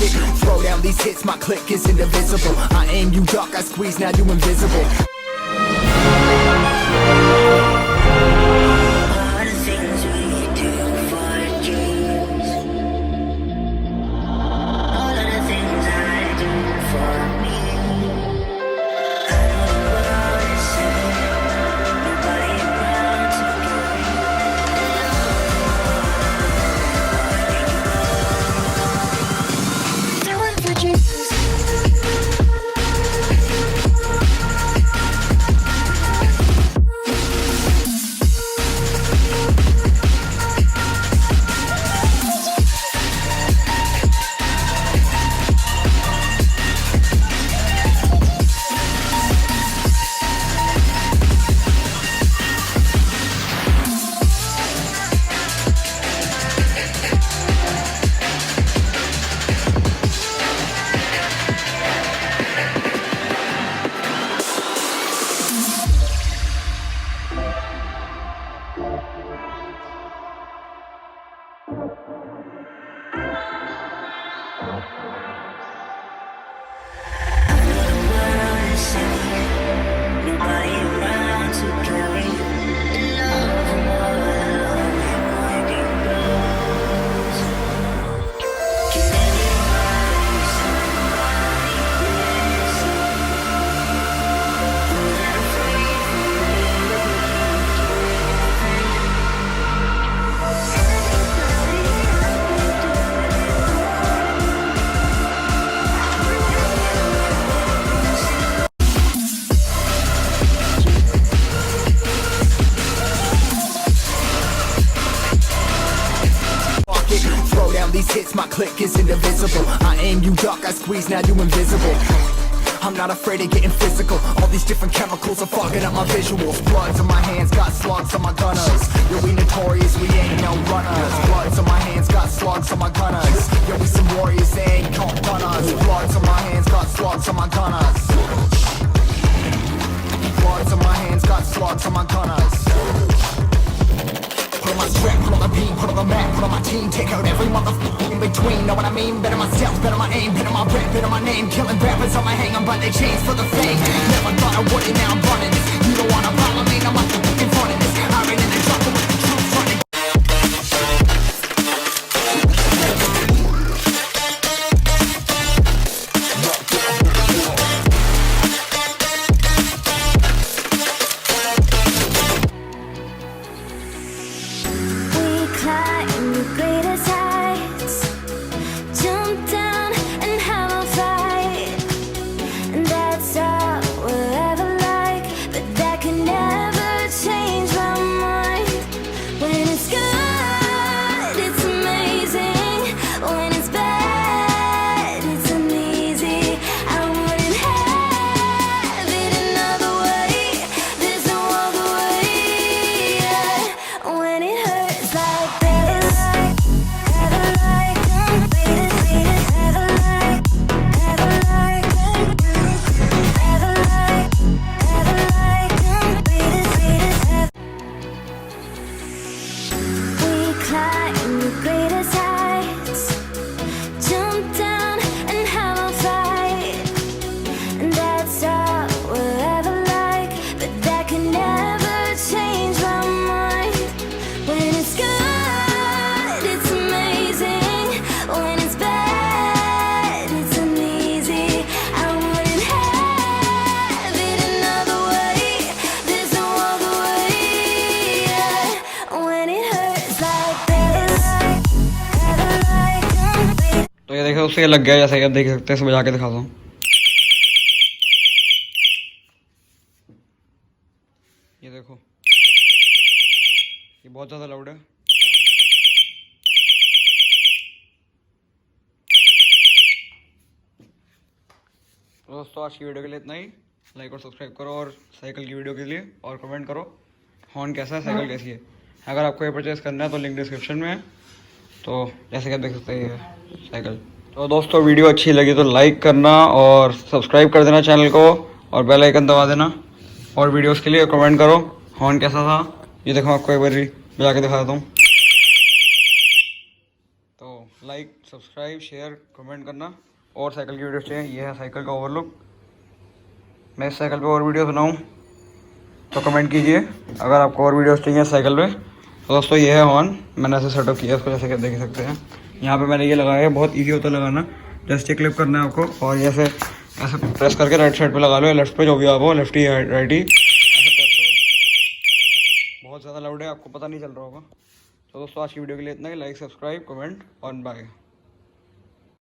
it. Throw down these hits, my click is indivisible. I aim, you duck, I squeeze, now you invisible. Throw down these hits, my click is indivisible. I aim, you duck, I squeeze, now you invisible. I'm not afraid of getting physical. All these different chemicals are fogging up my visuals. Bloods on my hands, got slugs on my gunners. Yo, we notorious, we ain't no runners. Bloods on my hands, got slugs on my gunners. Yo, we some warriors, they ain't called gunners. Bloods on my hands, got slugs on my gunners. Bloods on my hands, got slugs on my gunners. Put on my strap, put on the beam, put on the map, put on my team. Take out every motherfucker in between, know what I mean? Better myself, better my aim, better my rap, better my name. Killing rappers on my hang, I'm by their chains for the fame. Never thought I would it, now I'm running this. You don't wanna follow me, I'm up in front of this. I ran in the jungle with the truth running. तो ये देखो उससे लग गया, जैसे कि आप देख सकते हैं। इसमें जाके दिखाता हूँ। ये देखो, ये बहुत ज़्यादा लाउड है। दोस्तों आज की वीडियो के लिए इतना ही। लाइक और सब्सक्राइब करो, और साइकिल की वीडियो के लिए और कमेंट करो हॉर्न कैसा है, साइकिल कैसी है। अगर आपको ये परचेज़ करना है तो लिंक डिस्क्रिप्शन में है। तो जैसे कि आप देख सकते हैं साइकिल। तो दोस्तों वीडियो अच्छी लगी तो लाइक करना और सब्सक्राइब कर देना चैनल को, और बेल आइकन दबा देना। और वीडियोस के लिए कमेंट करो हॉर्न कैसा था। ये देखो आपको एक बार बजा के दिखा देता हूँ। तो लाइक सब्सक्राइब, शेयर, कमेंट करना। और साइकिल की वीडियोस चाहिए, ये है साइकिल का ओवरलुक। मैं इस साइकिल पे और वीडियोस बनाऊँ तो कमेंट कीजिए। अगर आपको और वीडियोस चाहिए साइकिल पे तो दोस्तों ये है हॉर्न। मैंने ऐसे सेटअप किया है इसको, जैसे कि देख सकते हैं। यहाँ पे मैंने ये लगाया है, बहुत इजी होता है लगाना। जस्ट ये क्लिप करना है आपको और ये ऐसे प्रेस करके राइट साइड पे लगा लो, लेफ्ट पे, जो भी आप हो, लेफ्ट ही राइट ही, ऐसे प्रेस करो। बहुत ज़्यादा लाउड है, आपको पता नहीं चल रहा होगा। तो दोस्तों आज की वीडियो के लिए इतना ही। लाइक, सब्सक्राइब, कमेंट और बाय।